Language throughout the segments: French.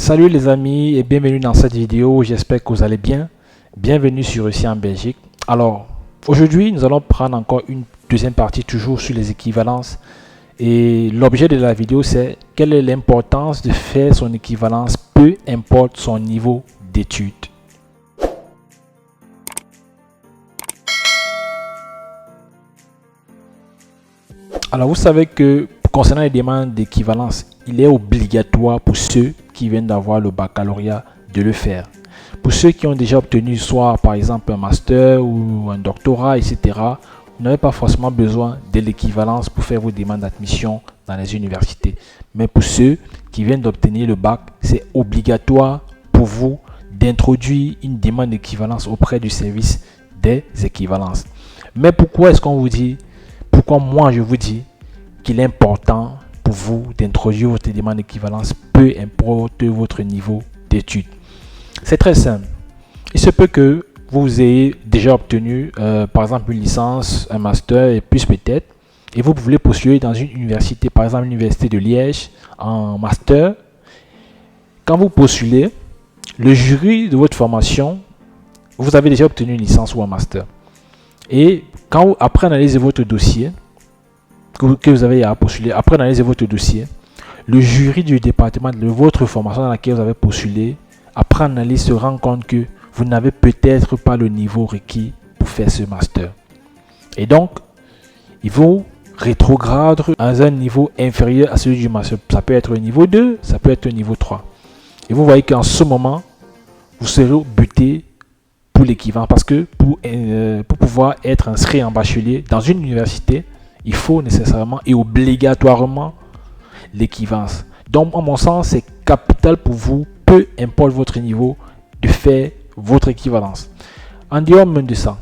Salut les amis et bienvenue dans cette vidéo, j'espère que vous allez bien. Bienvenue sur Réussir en Belgique. Alors, aujourd'hui nous allons prendre encore une deuxième partie toujours sur les équivalences. Et l'objet de la vidéo c'est quelle est l'importance de faire son équivalence, peu importe son niveau d'études. Alors vous savez que concernant les demandes d'équivalence, il est obligatoire pour ceux qui viennent d'avoir le baccalauréat de le faire. Pour ceux qui ont déjà obtenu soit par exemple un master ou un doctorat, etc., vous n'avez pas forcément besoin de l'équivalence pour faire vos demandes d'admission dans les universités. Mais pour ceux qui viennent d'obtenir le bac, c'est obligatoire pour vous d'introduire une demande d'équivalence auprès du service des équivalences. Mais pourquoi est-ce qu'on vous dit, pourquoi moi je vous dis qu'il est important pour vous d'introduire votre demande d'équivalence, peu importe votre niveau d'études? C'est très simple. Il se peut que vous ayez déjà obtenu par exemple une licence, un master et plus peut-être, et vous voulez postuler dans une université, par exemple l'université de Liège en master. Quand vous postulez, le jury de votre formation, vous avez déjà obtenu une licence ou un master, et quand vous, après analyser votre dossier que vous avez à postuler, après analyser votre dossier, le jury du département de votre formation dans laquelle vous avez postulé, après analyse, se rend compte que vous n'avez peut-être pas le niveau requis pour faire ce master. Et donc, il vous rétrograde à un niveau inférieur à celui du master. Ça peut être un niveau 2, ça peut être un niveau 3. Et vous voyez qu'en ce moment, vous serez buté pour l'équivalent. Parce que pour pouvoir être inscrit en bachelier dans une université, il faut nécessairement et obligatoirement l'équivalence. Donc, à mon sens, c'est capital pour vous, peu importe votre niveau, de faire votre équivalence. En dehors même de ça,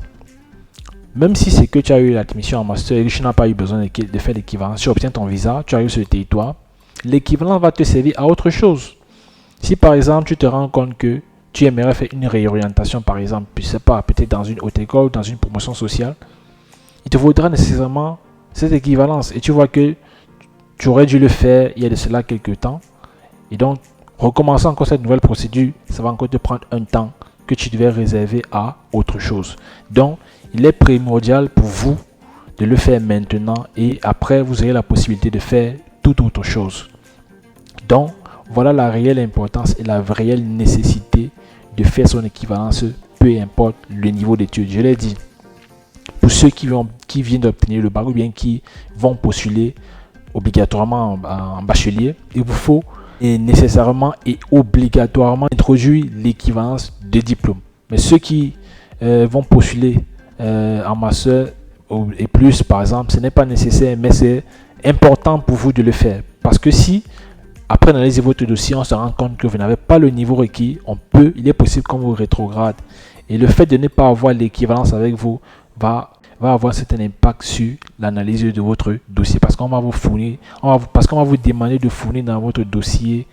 même si c'est que tu as eu l'admission en master et que tu n'as pas eu besoin de faire l'équivalence, tu obtiens ton visa, tu arrives sur le territoire, l'équivalence va te servir à autre chose. Si par exemple, tu te rends compte que tu aimerais faire une réorientation, par exemple, je sais pas, peut-être dans une haute école, dans une promotion sociale, il te faudra nécessairement cette équivalence. Et tu vois que tu aurais dû le faire il y a de cela quelques temps. Et donc, recommencer encore cette nouvelle procédure, ça va encore te prendre un temps que tu devais réserver à autre chose. Donc, il est primordial pour vous de le faire maintenant et après, vous aurez la possibilité de faire toute autre chose. Donc, voilà la réelle importance et la réelle nécessité de faire son équivalence, peu importe le niveau d'études. Je l'ai dit, pour ceux qui viennent d'obtenir le bac ou bien qui vont postuler obligatoirement en bachelier, il vous faut nécessairement et obligatoirement introduire l'équivalence de diplôme. Mais ceux qui vont postuler en master et plus par exemple, ce n'est pas nécessaire, mais c'est important pour vous de le faire. Parce que si après analyser votre dossier, on se rend compte que vous n'avez pas le niveau requis, il est possible qu'on vous rétrograde. Et le fait de ne pas avoir l'équivalence avec vous va avoir un certain impact sur l'analyse de votre dossier, parce qu'on va vous fournir, parce qu'on va vous demander de fournir dans votre dossier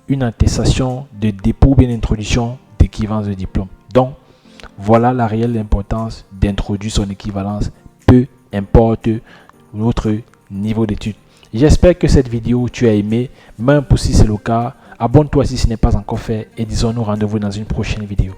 une attestation de dépôt ou bien d'introduction d'équivalence de diplôme. Donc, voilà la réelle importance d'introduire son équivalence, peu importe votre niveau d'études. J'espère que cette vidéo tu as aimé, même si c'est le cas, abonne-toi si ce n'est pas encore fait et disons-nous rendez-vous dans une prochaine vidéo.